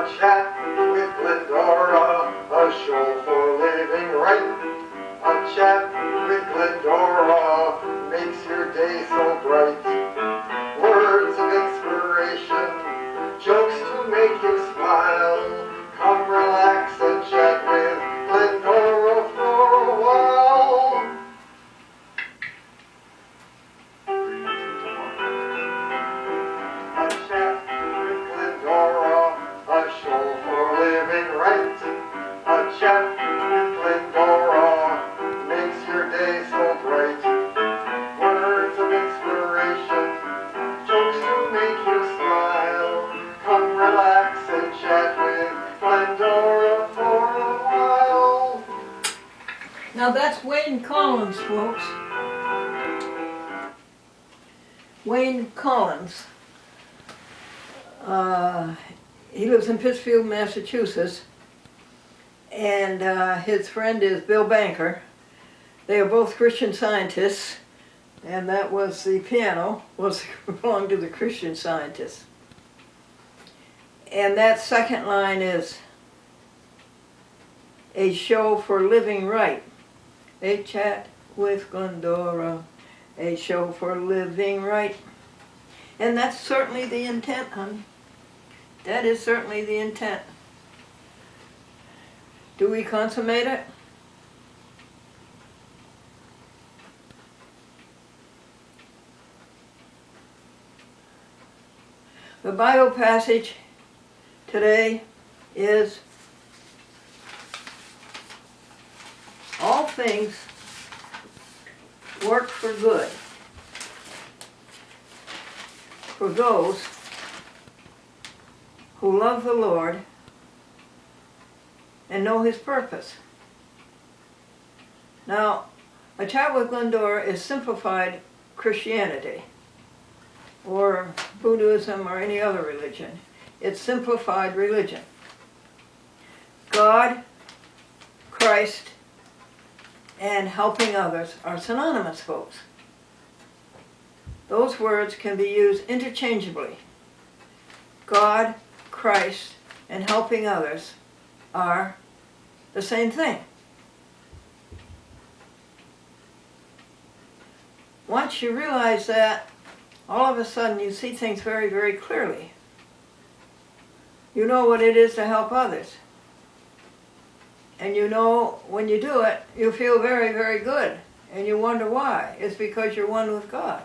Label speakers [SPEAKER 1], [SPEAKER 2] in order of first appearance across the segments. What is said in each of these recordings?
[SPEAKER 1] A chat with Glendora, a show for living right. A chat with Glendora makes your day so bright. Words of inspiration, jokes to make you smile. Come relax and chat with Glendora for a while. A chat with Glendora, a show for living right. A chat with Glendora makes your day so bright. Words of inspiration, jokes to make you smile. Come relax and chat with Glendora for a while.
[SPEAKER 2] Now that's Wayne Collins, folks. Wayne Collins. He lives in Pittsfield, Massachusetts, and his friend is Bill Banker. They are both Christian Scientists, and that was the piano belonged to the Christian Scientists. And that second line is a show for living right. A chat with Glendora, a show for living right. And that's certainly the intent, hon. That is certainly the intent. Do we consummate it? The Bible passage today is all things work for good for those who love the Lord and know His purpose. Now, a chat with Glendora is simplified Christianity, or Buddhism, or any other religion. It's simplified religion. God, Christ, and helping others are synonymous, folks. Those words can be used interchangeably. God, Christ, and helping others are the same thing. Once you realize that, all of a sudden you see things very, very clearly. You know what it is to help others. And you know when you do it, you feel very, very good. And you wonder why. It's because you're one with God.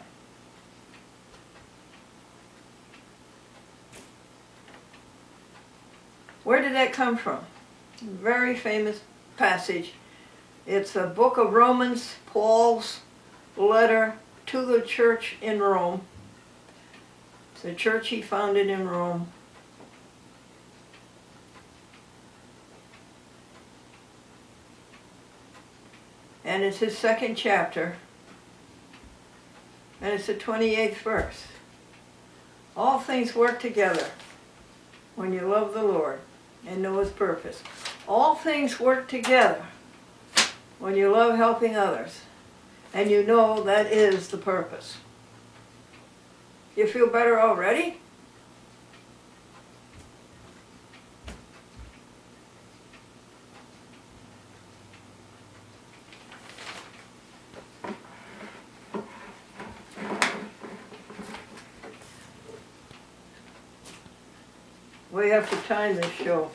[SPEAKER 2] Where did that come from? Very famous passage. It's a book of Romans, Paul's letter to the church in Rome. It's a church he founded in Rome. And it's his second chapter. And it's the 28th verse. All things work together when you love the Lord and know His purpose. All things work together when you love helping others and you know that is the purpose. You feel better already? We have to time this show.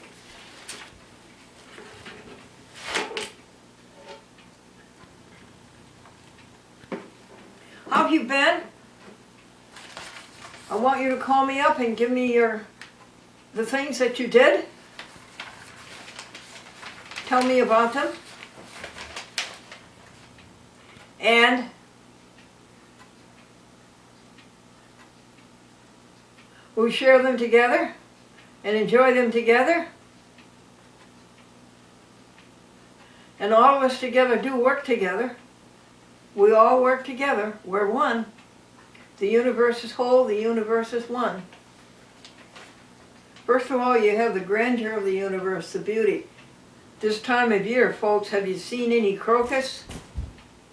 [SPEAKER 2] How have you been? I want you to call me up and give me the things that you did. Tell me about them. And we'll share them together and enjoy them together. And all of us together do work together. We all work together. We're one. The universe is whole, the universe is one. First of all, you have the grandeur of the universe, the beauty. This time of year, folks, have you seen any crocus,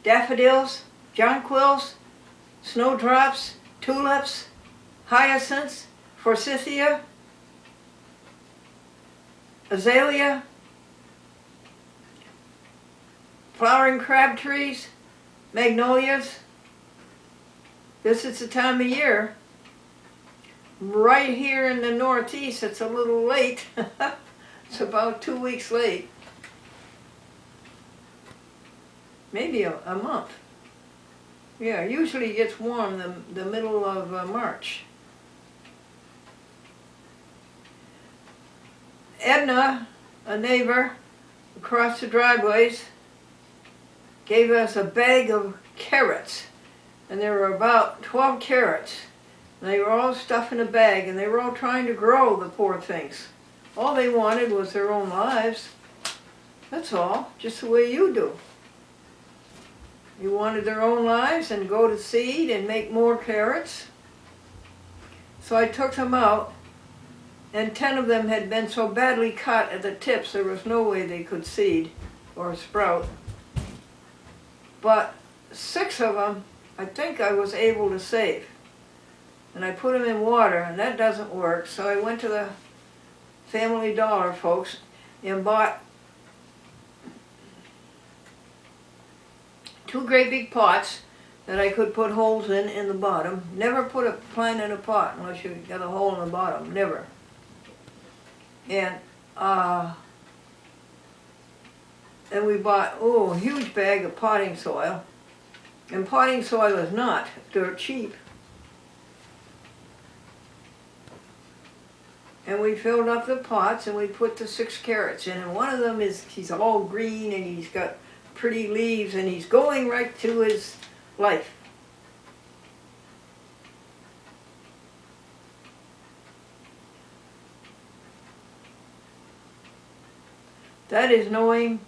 [SPEAKER 2] daffodils, jonquils, snowdrops, tulips, hyacinths, forsythia? azalea, flowering crab trees, magnolias. This is the time of year. Right here in the Northeast, it's a little late. It's about 2 weeks late. Maybe a month. Yeah, usually it gets warm the middle of March. Edna, a neighbor across the driveways, gave us a bag of carrots. And there were about 12 carrots. And they were all stuffed in a bag, and they were all trying to grow, the poor things. All they wanted was their own lives. That's all, just the way you do. You wanted their own lives and go to seed and make more carrots. So I took them out, and 10 of them had been so badly cut at the tips there was no way they could seed or sprout. But 6 of them, I think I was able to save. And I put them in water, and that doesn't work. So I went to the Family Dollar folks and bought 2 great big pots that I could put holes in the bottom. Never put a plant in a pot unless you got a hole in the bottom. Never. And we bought a huge bag of potting soil. And potting soil is not dirt cheap. And we filled up the pots and we put the 6 carrots in. And one of them he's all green and he's got pretty leaves and he's going right to his life. That is knowing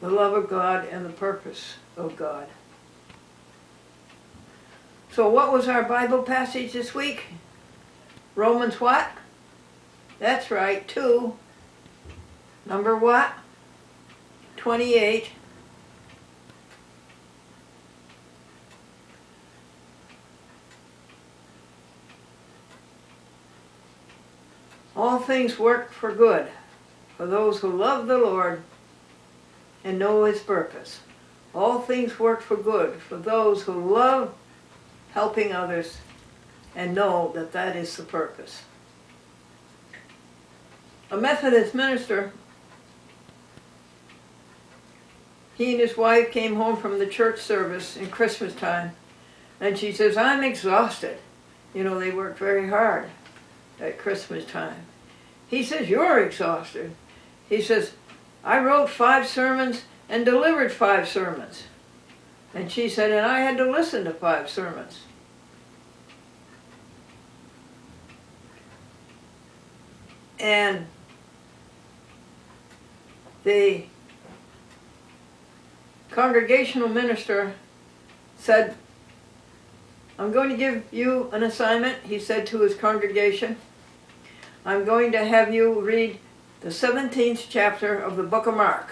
[SPEAKER 2] the love of God and the purpose of God. So what was our Bible passage this week? Romans what? That's right, 2. Number what? 28. All things work for good for those who love the Lord and know His purpose. All things work for good for those who love helping others and know that that is the purpose. A Methodist minister, he and his wife came home from the church service in Christmas time, and she says, I'm exhausted. You know, they worked very hard at Christmas time. He says, you're exhausted. He says, I wrote 5 sermons and delivered 5 sermons. And she said, and I had to listen to 5 sermons. And the congregational minister said, I'm going to give you an assignment, he said to his congregation. I'm going to have you read the 17th chapter of the book of Mark.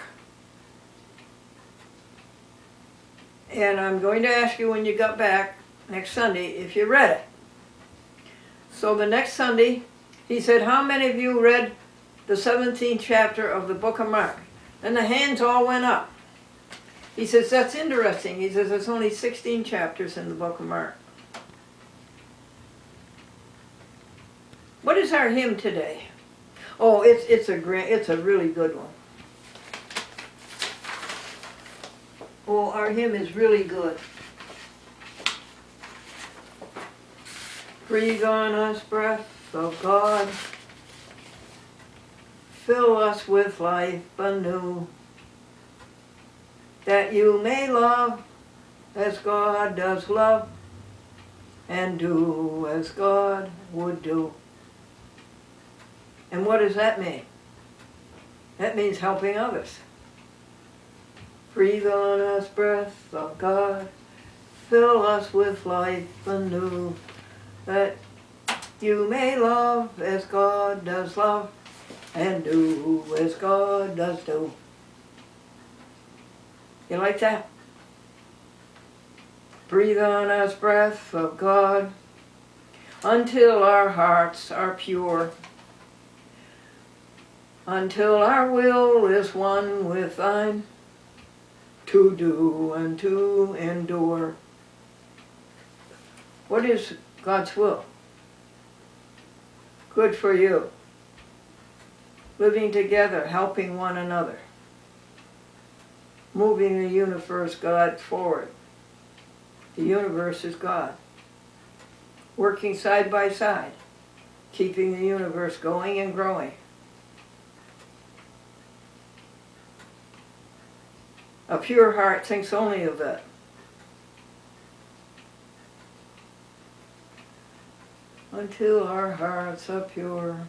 [SPEAKER 2] And I'm going to ask you when you got back next Sunday if you read it. So the next Sunday, he said, how many of you read the 17th chapter of the book of Mark? And the hands all went up. He says, that's interesting. He says, there's only 16 chapters in the book of Mark. What is our hymn today? Oh, it's a really good one. Oh, our hymn is really good. Breathe on us, breath of God. Fill us with life anew, that you may love as God does love, and do as God would do. And what does that mean? That means helping others. Breathe on us, breath of God. Fill us with life anew, that you may love as God does love, and do as God does do. You like that? Breathe on us, breath of God, until our hearts are pure. until our will is one with thine, to do and to endure. What is God's will? Good for you. Living together, helping one another. Moving the universe, God, forward. The universe is God. Working side by side, keeping the universe going and growing. A pure heart thinks only of that. Until our hearts are pure,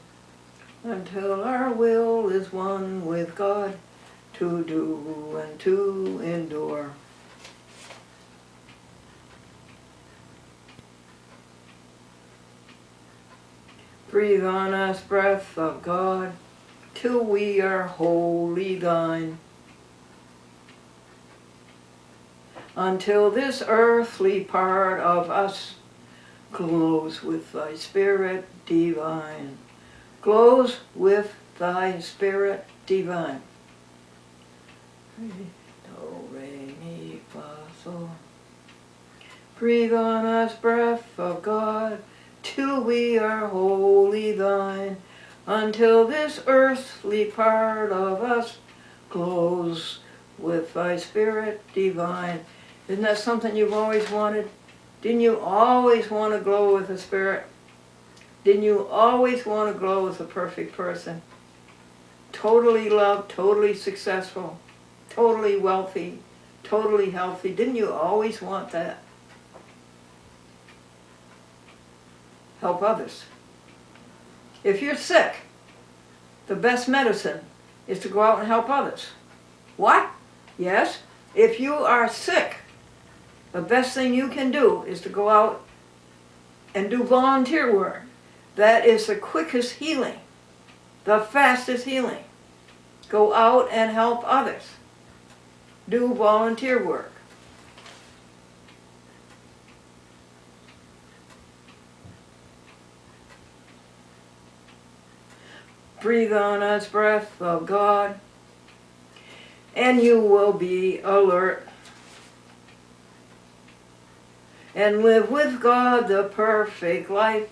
[SPEAKER 2] until our will is one with God, to do and to endure. Breathe on us, breath of God, till we are wholly thine. Until this earthly part of us glows with thy Spirit divine. Glows with thy Spirit divine. Do, re, mi, fa, sol. Breathe on us, breath of God, till we are wholly thine. Until this earthly part of us glows with thy Spirit divine. Isn't that something you've always wanted? Didn't you always want to glow with the Spirit? Didn't you always want to glow as a perfect person? Totally loved, totally successful, totally wealthy, totally healthy. Didn't you always want that? Help others. If you're sick, the best medicine is to go out and help others. What? Yes, if you are sick, the best thing you can do is to go out and do volunteer work. That is the quickest healing, the fastest healing. Go out and help others. Do volunteer work. Breathe on us, breath of God, and you will be alert. And live with God the perfect life,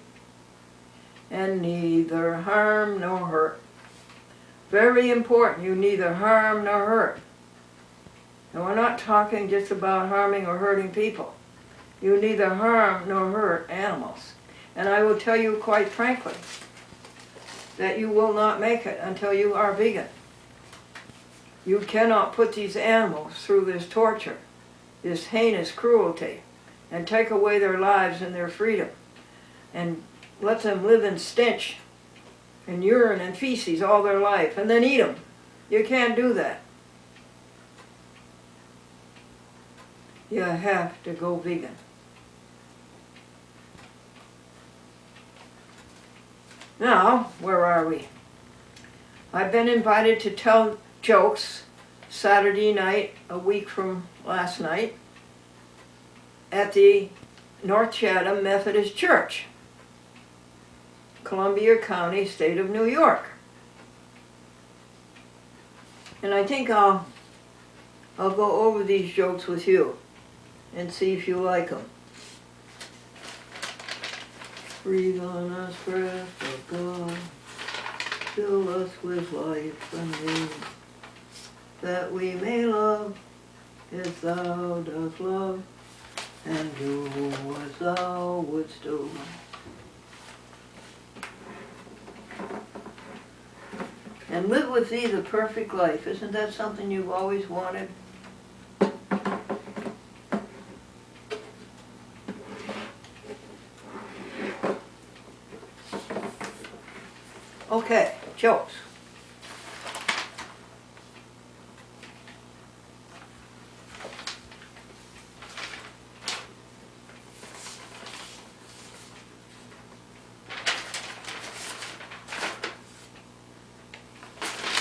[SPEAKER 2] and neither harm nor hurt. Very important, you neither harm nor hurt. And we're not talking just about harming or hurting people. You neither harm nor hurt animals. And I will tell you quite frankly that you will not make it until you are vegan. You cannot put these animals through this torture, this heinous cruelty, and take away their lives and their freedom, and let them live in stench and urine and feces all their life, and then eat them. You can't do that. You have to go vegan. Now, where are we? I've been invited to tell jokes Saturday night, a week from last night, at the North Chatham Methodist Church, Columbia County, state of New York. And I think I'll go over these jokes with you and see if you like them. Breathe on us, breath of God, fill us with life anew, that we may love as thou dost love, and do as thou wouldst do. And live with thee the perfect life. Isn't that something you've always wanted? Okay, jokes.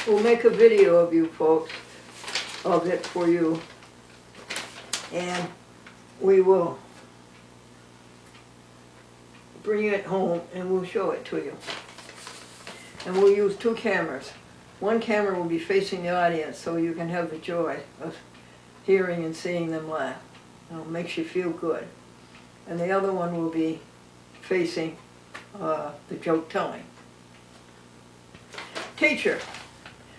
[SPEAKER 2] We'll make a video of you folks, of it for you, and we will bring it home and we'll show it to you. And we'll use 2 cameras. One camera will be facing the audience so you can have the joy of hearing and seeing them laugh. It makes you feel good. And the other one will be facing the joke telling. Teacher,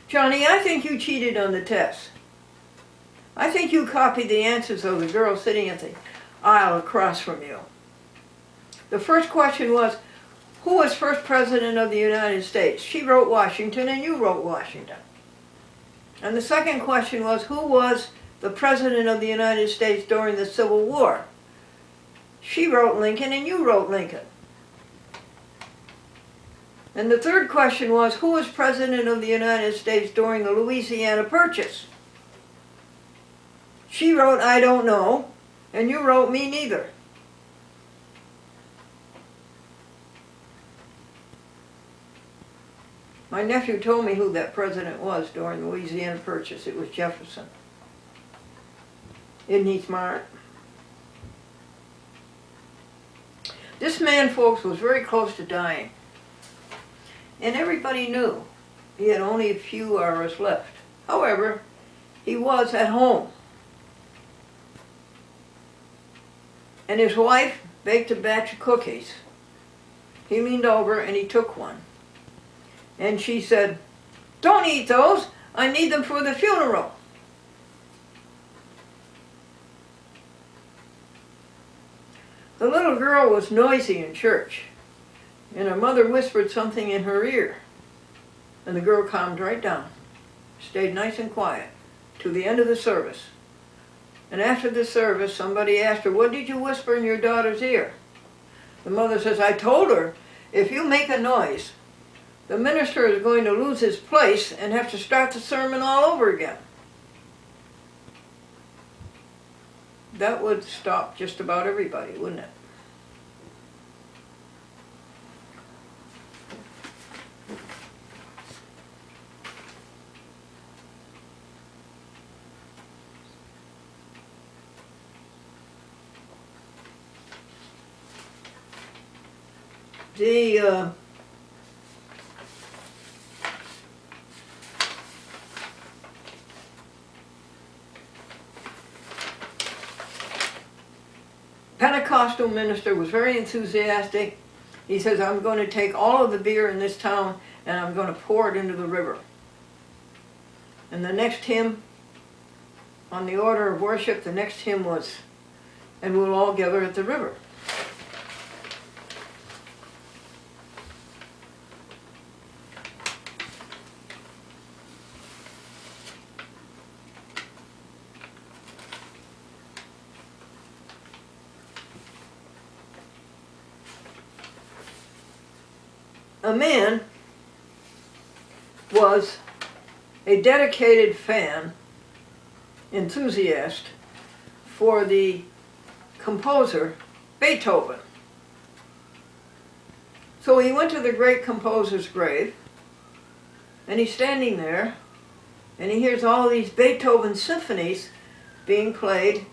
[SPEAKER 2] Johnny, I think you cheated on the test. I think you copied the answers of the girl sitting at the aisle across from you. The first question was, who was first president of the United States? She wrote Washington and you wrote Washington. And the second question was, who was the president of the United States during the Civil War? She wrote Lincoln and you wrote Lincoln. And the third question was, who was president of the United States during the Louisiana Purchase? She wrote, I don't know, and you wrote, me neither. My nephew told me who that president was during the Louisiana Purchase. It was Jefferson. Isn't he smart? This man, folks, was very close to dying. And everybody knew he had only a few hours left. However, he was at home. And his wife baked a batch of cookies. He leaned over and he took one. And she said, don't eat those. I need them for the funeral. The little girl was noisy in church, and her mother whispered something in her ear. And the girl calmed right down, stayed nice and quiet, to the end of the service. And after the service, somebody asked her, what did you whisper in your daughter's ear? The mother says, I told her, if you make a noise, the minister is going to lose his place and have to start the sermon all over again. That would stop just about everybody, wouldn't it? The Pentecostal minister was very enthusiastic. He says, I'm going to take all of the beer in this town and I'm going to pour it into the river. And the next hymn on the order of worship, the next hymn was, and we'll all gather at the river. A man was a dedicated fan, enthusiast for the composer Beethoven. So he went to the great composer's grave, and he's standing there, and he hears all these Beethoven symphonies being played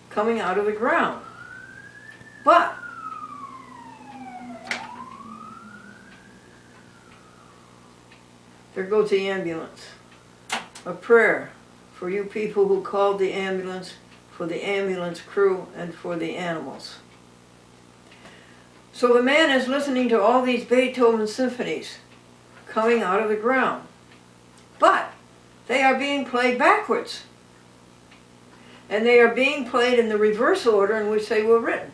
[SPEAKER 2] coming out of the ground. But there goes the ambulance. A prayer for you people who called the ambulance, for the ambulance crew, and for the animals. So the man is listening to all these Beethoven symphonies coming out of the ground. But they are being played backwards. And they are being played in the reverse order in which they were written.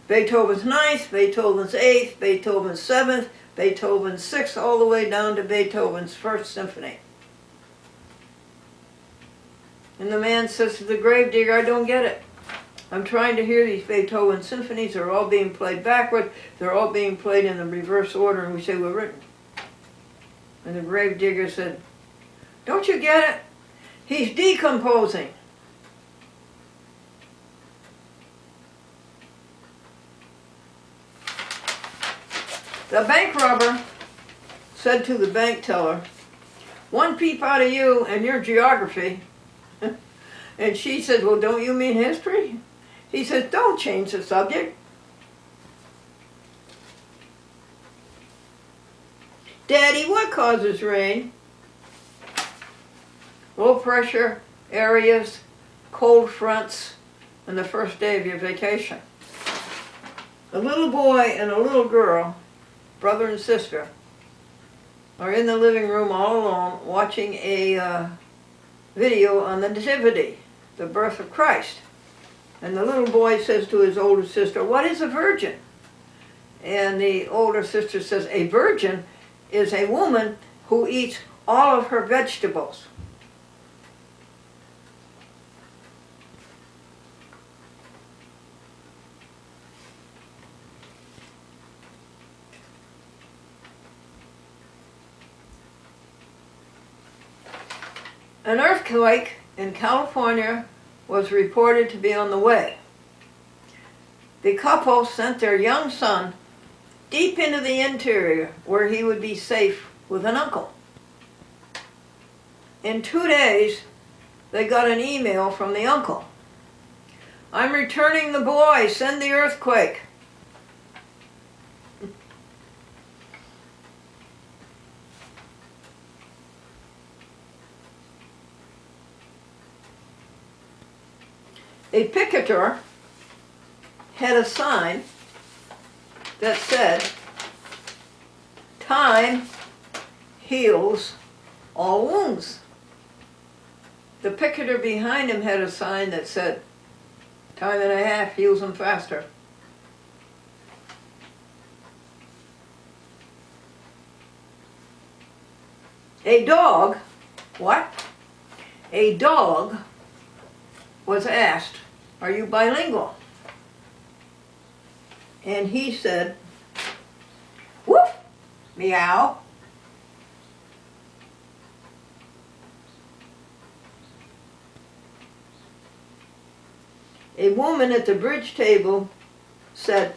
[SPEAKER 2] Beethoven's 9th, Beethoven's 8th, Beethoven's 7th, Beethoven's 6th, all the way down to Beethoven's 1st symphony. And the man says to the gravedigger, I don't get it. I'm trying to hear these Beethoven symphonies. They're all being played backward. They're all being played in the reverse order in which they were written. And the gravedigger said, don't you get it? He's decomposing. The bank robber said to the bank teller, one peep out of you and your geography. And she said, well, don't you mean history? He says, don't change the subject. Daddy, what causes rain? low pressure areas, cold fronts, and the first day of your vacation. A little boy and a little girl, brother and sister, are in the living room all alone watching a video on the Nativity, the birth of Christ. And the little boy says to his older sister, "What is a virgin?" And the older sister says, "A virgin is a woman who eats all of her vegetables." An earthquake in California was reported to be on the way. The couple sent their young son deep into the interior where he would be safe with an uncle. In 2 days, they got an email from the uncle. "I'm returning the boy, send the earthquake." A picketer had a sign that said, "Time heals all wounds." The picketer behind him had a sign that said, "Time and a half heals them faster." A dog, what? A dog was asked, "Are you bilingual?" And he said, "Woof, meow." A woman at the bridge table said,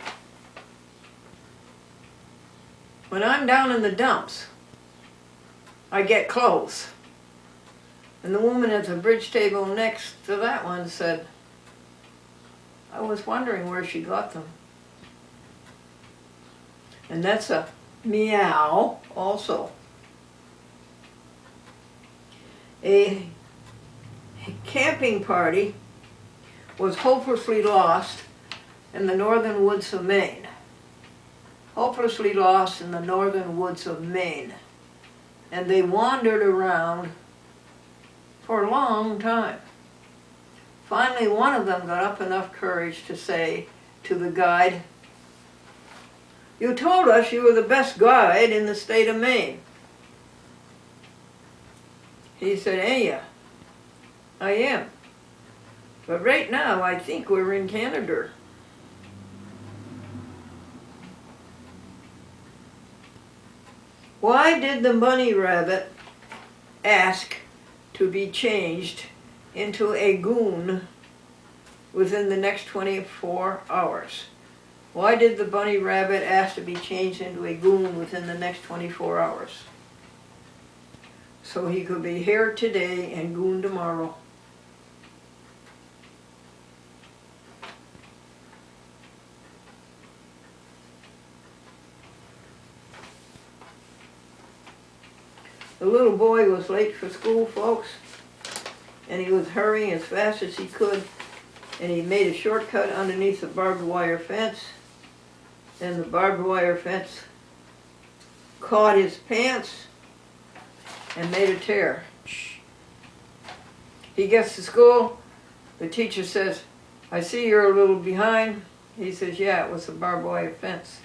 [SPEAKER 2] "When I'm down in the dumps, I get clothes." And the woman at the bridge table next to that one said, "I was wondering where she got them." And that's a meow also. A camping party was hopelessly lost in the northern woods of Maine. Hopelessly lost in the northern woods of Maine. And they wandered around for a long time. Finally, one of them got up enough courage to say to the guide, "You told us you were the best guide in the state of Maine." He said, "Ain't ya? I am. But right now, I think we're in Canada." Why did the bunny rabbit ask to be changed into a goon within the next 24 hours? Why did the bunny rabbit ask to be changed into a goon within the next 24 hours? So he could be here today and goon tomorrow. The little boy was late for school, folks, and he was hurrying as fast as he could, and he made a shortcut underneath the barbed wire fence, and the barbed wire fence caught his pants and made a tear. He gets to school, the teacher says, "I see you're a little behind." He says, "Yeah, it was the barbed wire fence."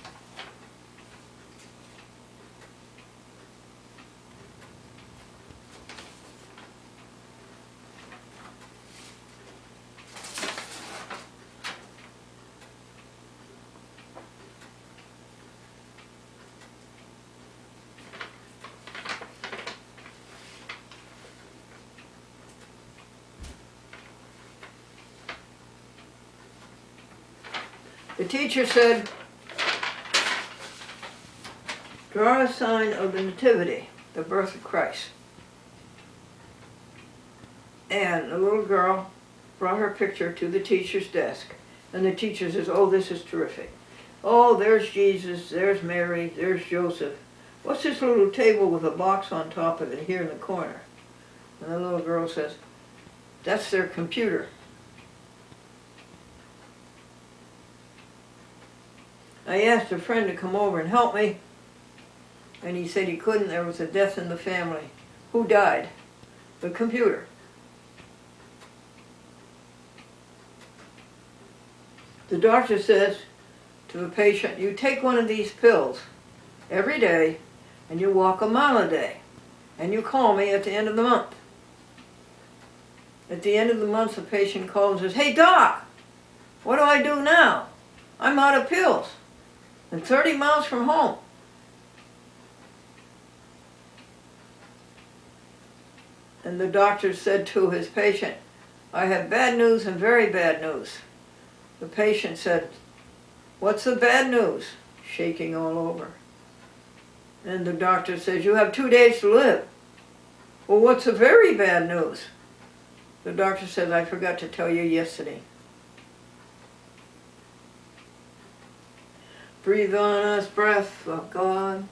[SPEAKER 2] The teacher said, "Draw a sign of the Nativity, the birth of Christ." And the little girl brought her picture to the teacher's desk. And the teacher says, "Oh, this is terrific. Oh, there's Jesus, there's Mary, there's Joseph. What's this little table with a box on top of it here in the corner?" And the little girl says, "That's their computer." I asked a friend to come over and help me, and he said he couldn't. There was a death in the family. Who died? The computer. The doctor says to the patient, "You take one of these pills every day, and you walk a mile a day, and you call me at the end of the month." At the end of the month, the patient calls and says, "Hey doc, what do I do now? I'm out of pills and 30 miles from home." And the doctor said to his patient, "I have bad news and very bad news." The patient said, "What's the bad news?" Shaking all over. And the doctor says, "You have 2 days to live." "Well, what's the very bad news?" The doctor says, "I forgot to tell you yesterday." Breathe on us, breath of God,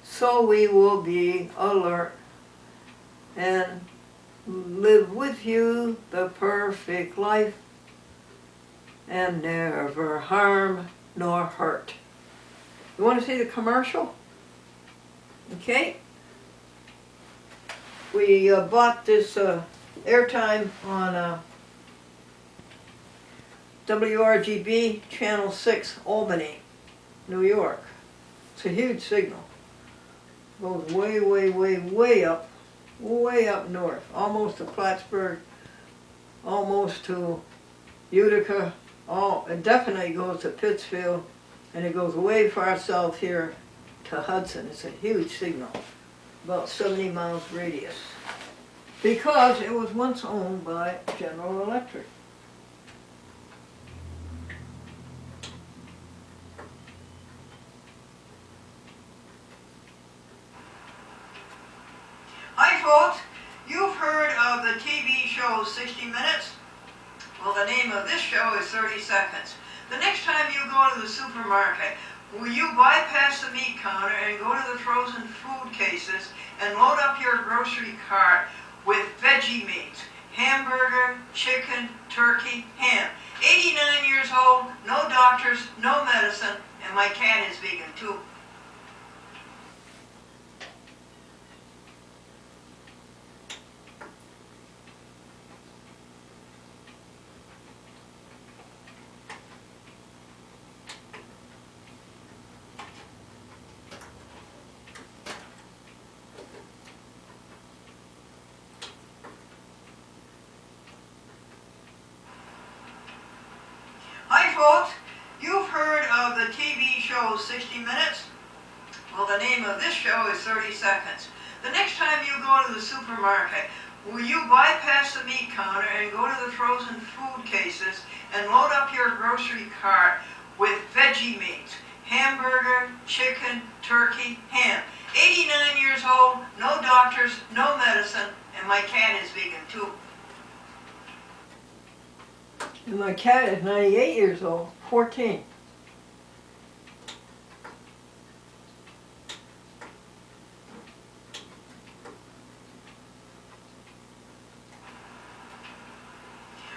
[SPEAKER 2] so we will be alert and live with you the perfect life and never harm nor hurt. You want to see the commercial? Okay. We bought this airtime on WRGB Channel 6, Albany, New York. It's a huge signal. Goes way, way, way, way up north, almost to Plattsburgh, almost to Utica. It definitely goes to Pittsfield, and it goes way far south here to Hudson. It's a huge signal, about 70 miles radius, because it was once owned by General Electric. Hi folks, you've heard of the TV show 60 Minutes? Well, the name of this show is 30 Seconds. The next time you go to the supermarket, will you bypass the meat counter and go to the frozen food cases and load up your grocery cart with veggie meats? Hamburger, chicken, turkey, ham. 89 years old, no doctors, no medicine, and my cat is vegan too. Hi folks, you've heard of the TV show 60 Minutes? Well, the name of this show is 30 Seconds. The next time you go to the supermarket, will you bypass the meat counter and go to the frozen food cases and load up your grocery cart with veggie meats? Hamburger, chicken, turkey, ham. 89 years old, no doctors, no medicine, and my cat is vegan too. And my cat is 98 years old, 14.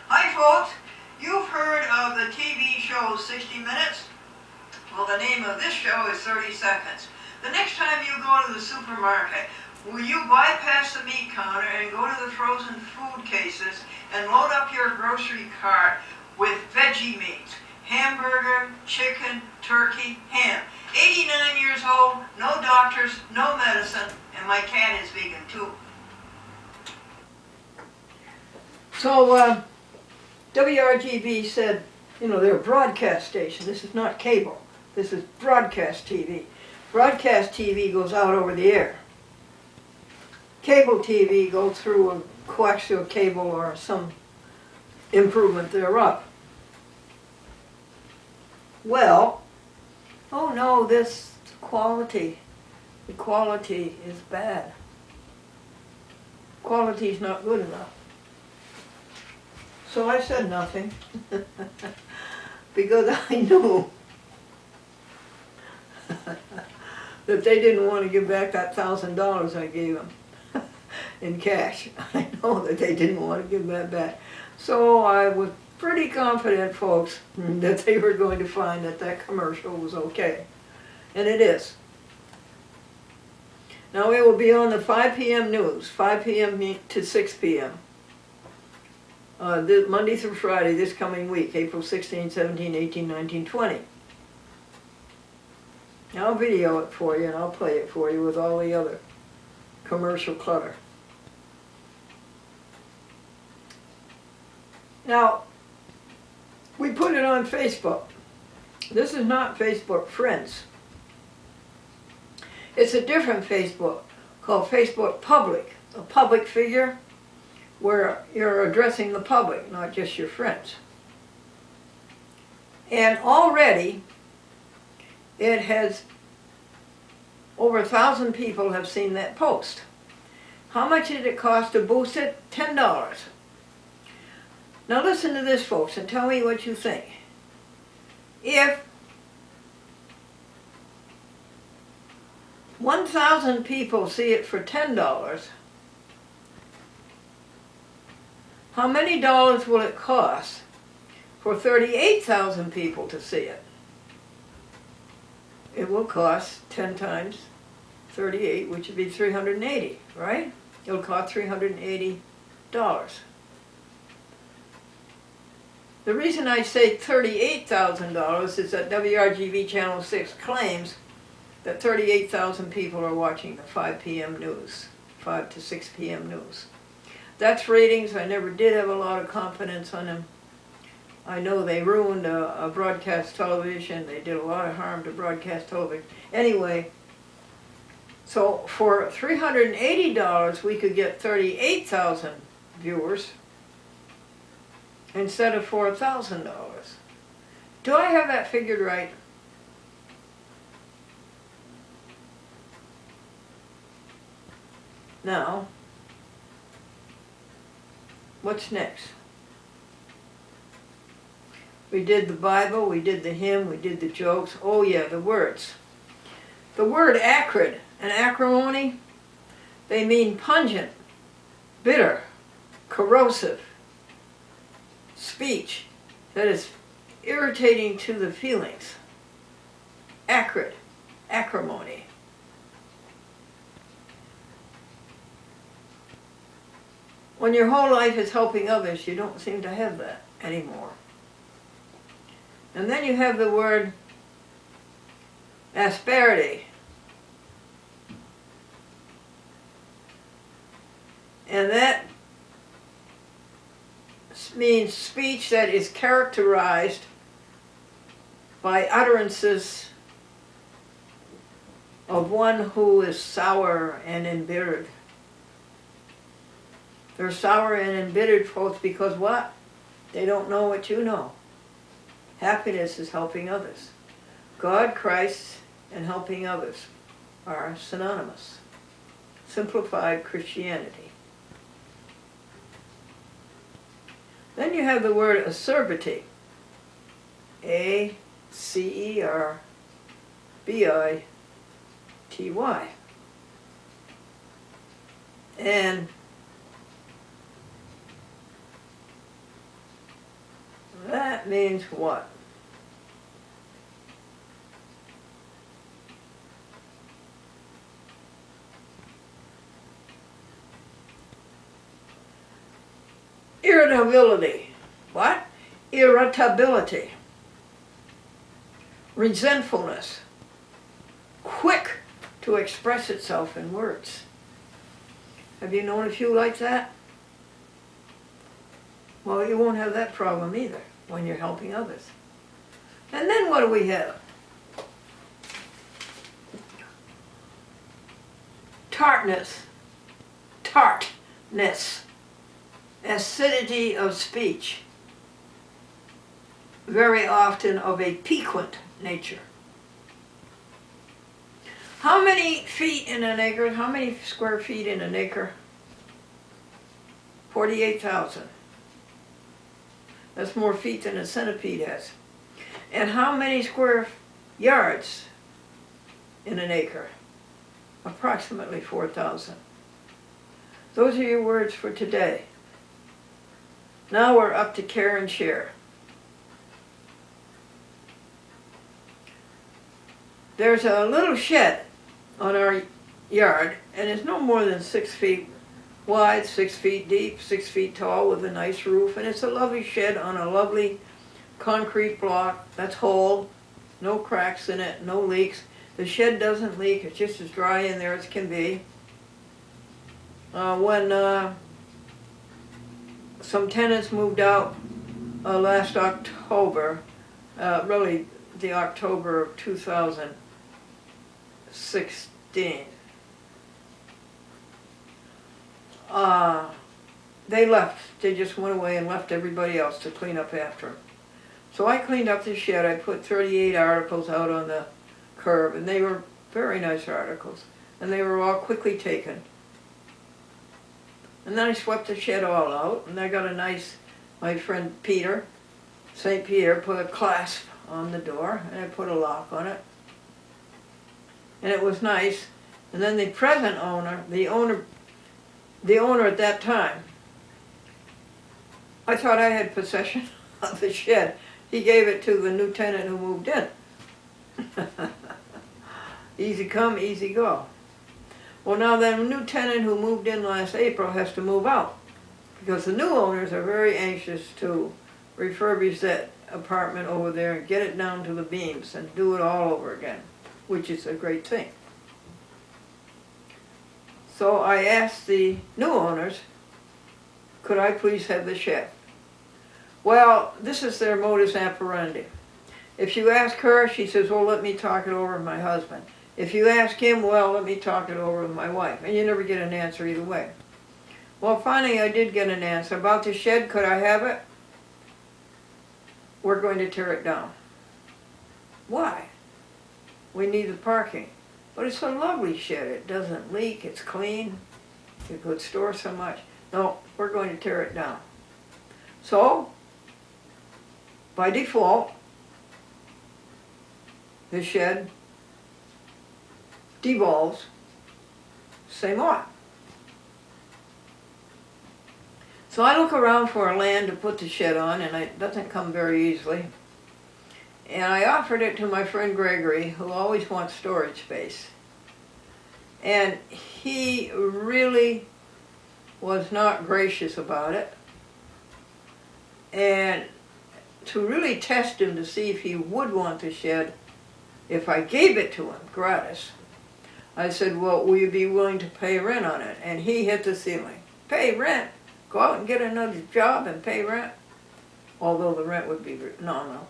[SPEAKER 2] Hi folks, you've heard of the TV show 60 Minutes? Well, the name of this show is 30 Seconds. The next time you go to the supermarket, will you bypass the meat counter and go to the frozen food cases and load up your grocery cart with veggie meats? Hamburger, chicken, turkey, ham. 89 years old, no doctors, no medicine, and my cat is vegan too. So, WRGB said, they're a broadcast station. This is not cable. This is broadcast TV. Broadcast TV goes out over the air. Cable TV goes through a coaxial cable or some improvement thereof. Well, oh no, the quality is bad. Quality is not good enough. So I said nothing because I knew that they didn't want to give back that $1,000 I gave them. in cash. I know that they didn't want to give that back. So I was pretty confident, folks, that they were going to find that that commercial was okay. And it is. Now it will be on the 5 p.m. news, 5 p.m. to 6 p.m. Monday through Friday this coming week, April 16, 17, 18, 19, 20. I'll video it for you and I'll play it for you with all the other commercial clutter. Now, we put it on Facebook. This is not Facebook Friends. It's a different Facebook called Facebook Public, a public figure where you're addressing the public, not just your friends. And already it has over 1,000 people have seen that post. How much did it cost to boost it? $10. Now listen to this, folks, and tell me what you think. If 1,000 people see it for $10, how many dollars will it cost for 38,000 people to see it? It will cost 10 times 38, which would be $380, right? It'll cost $380. The reason I say $38,000 is that WRGV Channel 6 claims that 38,000 people are watching the 5 p.m. news, 5 to 6 p.m. news. That's ratings. I never did have a lot of confidence on them. I know they ruined a broadcast television. They did a lot of harm to broadcast television. Anyway, so for $380, we could get 38,000 viewers instead of $4,000. Do I have that figured right? Now, what's next? We did the Bible, we did the hymn, we did the jokes. Oh yeah, the words. The word acrid and acrimony, they mean pungent, bitter, corrosive speech that is irritating to the feelings. Acrid, acrimony. When your whole life is helping others, you don't seem to have that anymore. And then you have the word asperity. And that means speech that is characterized by utterances of one who is sour and embittered. They're sour and embittered, folks, because what? They don't know what you know. Happiness is helping others. God, Christ, and helping others are synonymous. Simplified Christianity. Then you have the word acerbity. A-C-E-R-B-I-T-Y. And that means what? Irritability. What? Irritability. Resentfulness. Quick to express itself in words. Have you known a few like that? Well, you won't have that problem either when you're helping others. And then what do we have? Tartness. Tartness. Acidity of speech. Very often of a piquant nature. How many feet in an acre? How many square feet in an acre? 48,000. That's more feet than a centipede has. And how many square yards in an acre? Approximately 4,000. Those are your words for today. Now we're up to care and share. There's a little shed on our yard, and it's no more than 6 feet wide, 6 feet deep, 6 feet tall, with a nice roof, and it's a lovely shed on a lovely concrete block that's whole, no cracks in it, no leaks. The shed doesn't leak, it's just as dry in there as can be. When some tenants moved out last October, really the October of 2016, they left. They just went away and left everybody else to clean up after them. So I cleaned up the shed. I put 38 articles out on the curb, and they were very nice articles, and they were all quickly taken. And then I swept the shed all out, and I got a nice, my friend Peter, St. Peter, put a clasp on the door, and I put a lock on it. And it was nice. And then the present owner, the owner at that time, I thought I had possession of the shed. He gave it to the new tenant who moved in. Easy come, easy go. Well, now that new tenant who moved in last April has to move out, because the new owners are very anxious to refurbish that apartment over there and get it down to the beams and do it all over again, which is a great thing. So I asked the new owners, could I please have the shed? Well, this is their modus operandi. If you ask her, she says, well, let me talk it over with my husband. If you ask him, well, let me talk it over with my wife. And you never get an answer either way. Well, finally I did get an answer. About the shed, could I have it? We're going to tear it down. Why? We need the parking. But it's a lovely shed. It doesn't leak. It's clean. You could store so much. No, we're going to tear it down. So, by default, the shed devolves, same lot. So I look around for a land to put the shed on, and it doesn't come very easily. And I offered it to my friend Gregory, who always wants storage space. And he really was not gracious about it. And to really test him to see if he would want the shed, if I gave it to him gratis, I said, well, will you be willing to pay rent on it? And he hit the ceiling. Pay rent? Go out and get another job and pay rent? Although the rent would be nominal.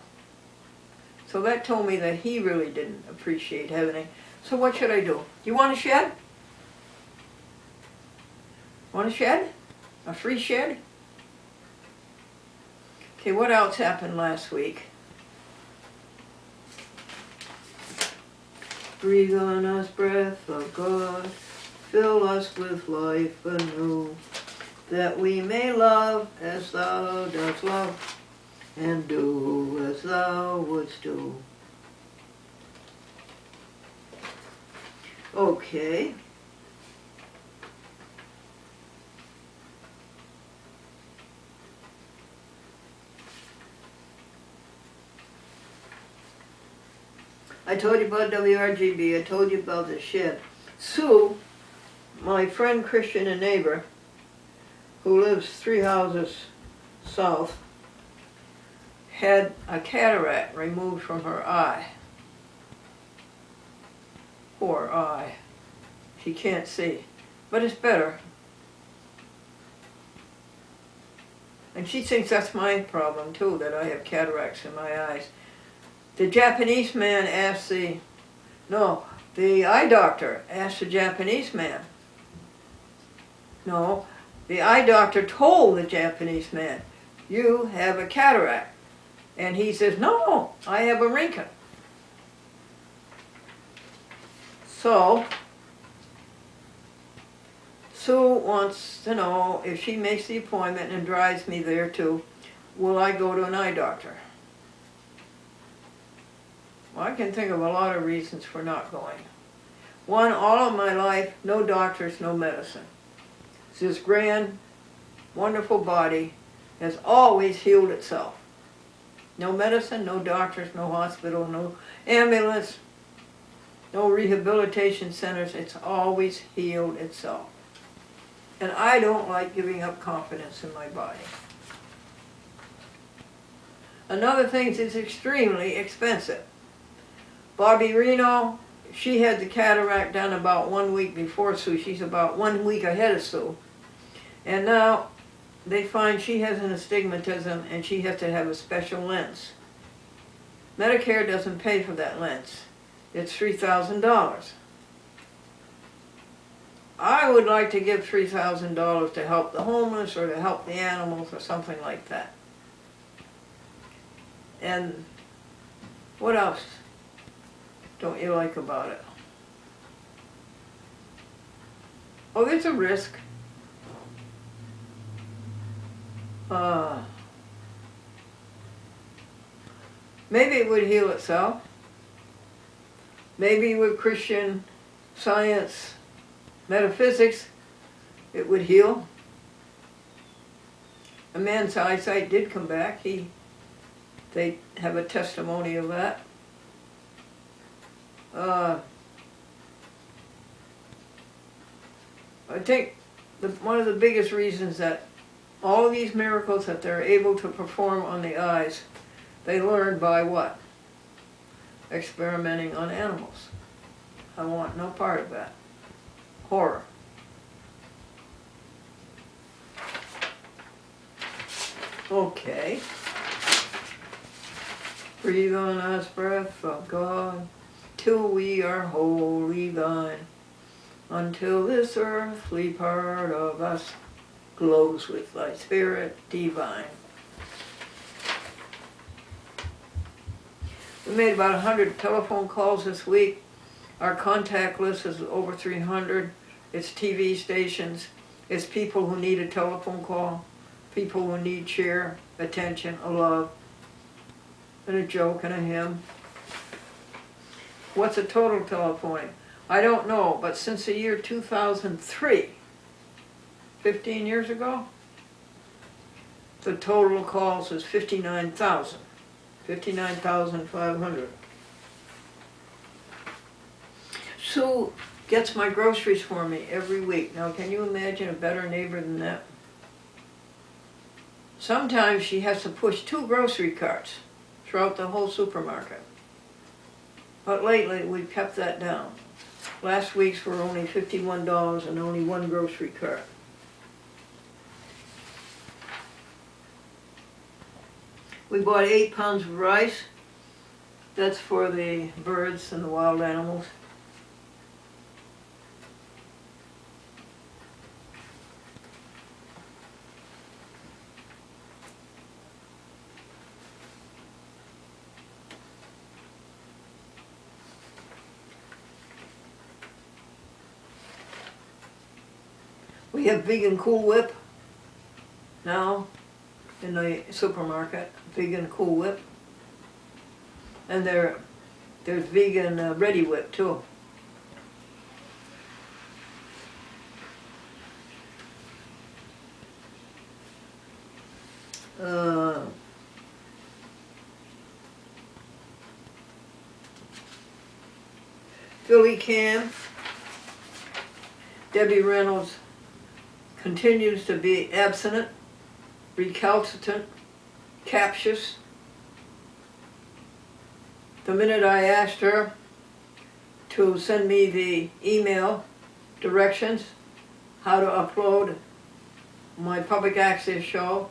[SPEAKER 2] So that told me that he really didn't appreciate having it. So what should I do? You want a shed? Want a shed? A free shed? Okay, what else happened last week? Breathe on us, breath of God, fill us with life anew, that we may love as thou dost love, and do as thou wouldst do. Okay. I told you about WRGB, I told you about the shed. Sue, my friend, Christian, and neighbor, who lives 3 houses south, had a cataract removed from her eye. Poor eye. She can't see, but it's better. And she thinks that's my problem too, that I have cataracts in my eyes. The Japanese man asked the eye doctor asked the Japanese man. No, the eye doctor told the Japanese man, you have a cataract. And he says, no, I have a wrinkle. So, Sue wants to know if she makes the appointment and drives me there too, will I go to an eye doctor? Well, I can think of a lot of reasons for not going. One, all of my life, no doctors, no medicine. this grand, wonderful body has always healed itself. No medicine, no doctors, no hospital, no ambulance, no rehabilitation centers. It's always healed itself. And I don't like giving up confidence in my body. Another thing is it's extremely expensive. Bobby Reno, she had the cataract done about 1 week before Sue. She's about 1 week ahead of Sue. And now they find she has an astigmatism and she has to have a special lens. Medicare doesn't pay for that lens. It's $3,000. I would like to give $3,000 to help the homeless or to help the animals or something like that. And what else don't you like about it? Oh, there's a risk. Maybe it would heal itself. Maybe with Christian Science, metaphysics, it would heal. A man's eyesight did come back. They have a testimony of that. I think one of the biggest reasons that all these miracles that they're able to perform on the eyes, they learned by what? Experimenting on animals. I want no part of that. Horror. Okay. Breathe on us, breath of God, till we are wholly thine, until this earthly part of us glows with thy spirit divine. We made about 100 telephone calls this week. Our contact list is over 300. It's TV stations. It's people who need a telephone call. People who need cheer, attention, a love, and a joke and a hymn. What's a total telephone? I don't know, but since the year 2003, 15 years ago, the total calls is 59,000. 59,500. Sue gets my groceries for me every week. Now, can you imagine a better neighbor than that? Sometimes she has to push 2 grocery carts throughout the whole supermarket. But lately, we've kept that down. Last week's were only $51 and only 1 grocery cart. We bought 8 pounds of rice. That's for the birds and the wild animals. We have vegan Cool Whip now in the supermarket, vegan Cool Whip. And there's vegan Ready Whip too. Philly Cam, Debbie Reynolds continues to be abstinent, recalcitrant, captious. The minute I asked her to send me the email directions, how to upload my public access show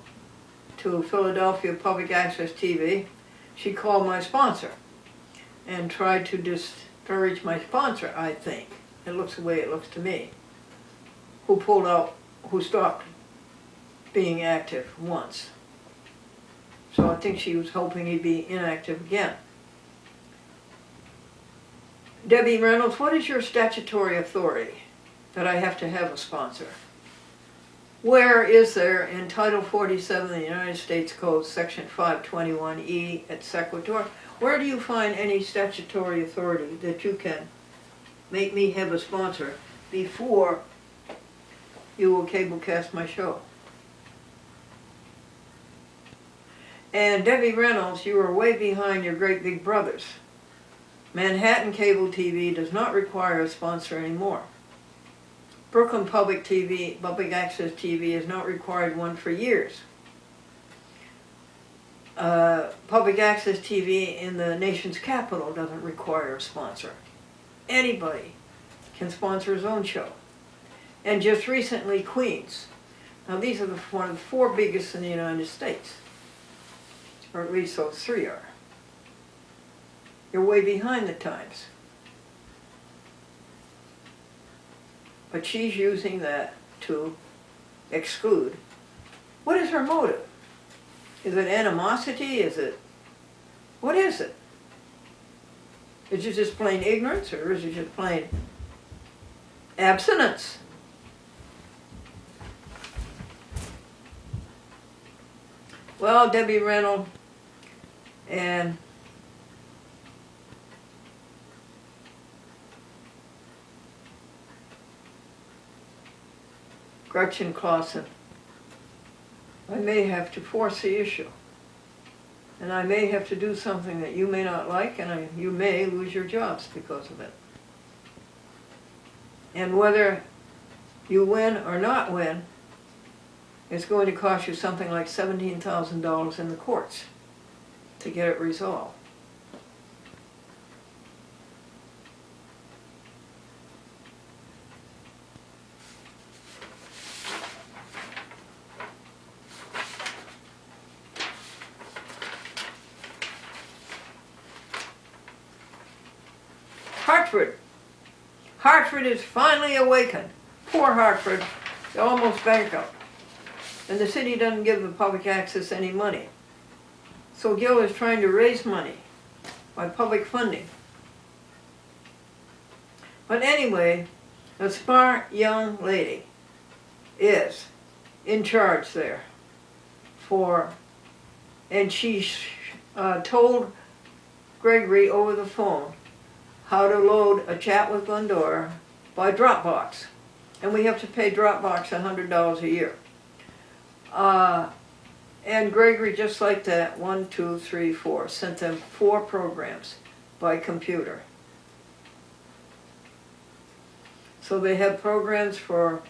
[SPEAKER 2] to Philadelphia Public Access TV, she called my sponsor and tried to discourage my sponsor, I think. It looks the way it looks to me. Who stopped being active once. So I think she was hoping he'd be inactive again. Debbie Reynolds, what is your statutory authority that I have to have a sponsor? Where is there in Title 47 of the United States Code, Section 521E et sequitur, where do you find any statutory authority that you can make me have a sponsor before you will cablecast my show. And Debbie Reynolds, you are way behind your great big brothers. Manhattan Cable TV does not require a sponsor anymore. Brooklyn Public TV, Public Access TV, has not required one for years. Public Access TV in the nation's capital doesn't require a sponsor. Anybody can sponsor his own show. And just recently, Queens. Now these are one of the 4 biggest in the United States. Or at least those 3 are. You're way behind the times. But she's using that to exclude. What is her motive? Is it animosity? What is it? Is it just plain ignorance, or is it just plain abstinence? Well, Debbie Reynolds and Gretchen Clausen, I may have to force the issue. And I may have to do something that you may not like, and you may lose your jobs because of it. And whether you win or not win, it's going to cost you something like $17,000 in the courts to get it resolved. Hartford. Hartford is finally awakened. Poor Hartford, they're almost bankrupt. And the city doesn't give the public access any money. So Gil is trying to raise money by public funding. But anyway, a smart young lady is in charge there and she told Gregory over the phone how to load a chat with Glendora by Dropbox. And we have to pay Dropbox $100 a year. And Gregory, just like that, 1, 2, 3, 4, sent them 4 programs by computer. So they have programs for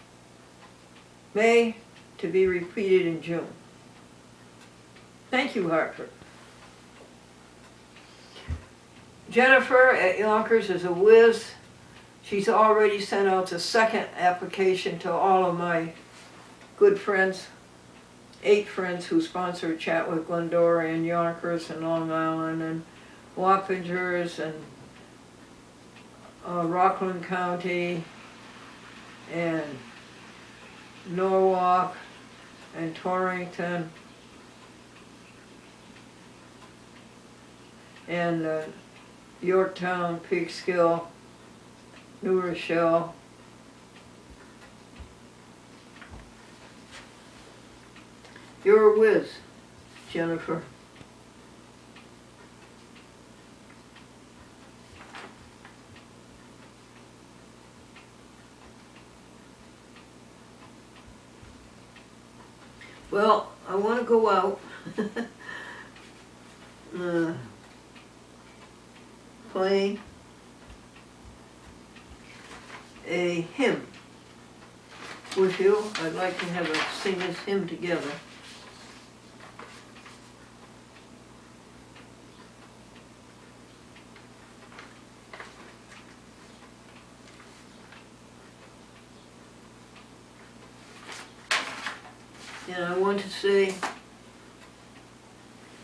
[SPEAKER 2] May to be repeated in June. Thank you, Hartford. Jennifer at Yonkers is a whiz. She's already sent out the 2nd application to all of my good friends, 8 friends who sponsor Chat with Glendora in Yonkers and Long Island and Wappingers and Rockland County and Norwalk and Torrington and Yorktown, Peekskill, New Rochelle. You're a whiz, Jennifer. Well, I want to go out playing a hymn with you. I'd like to have us sing this hymn together. And I want to say,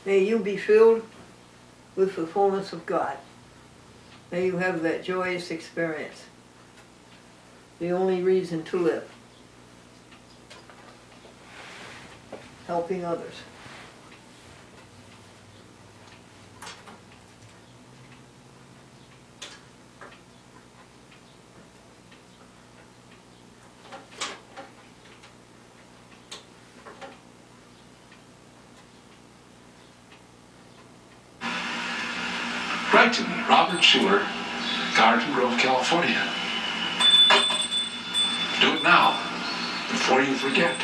[SPEAKER 2] may you be filled with the fullness of God. May you have that joyous experience. The only reason to live. Helping others.
[SPEAKER 3] Write to me, Robert Schuler, Garden Grove, California. Do it now. before you forget.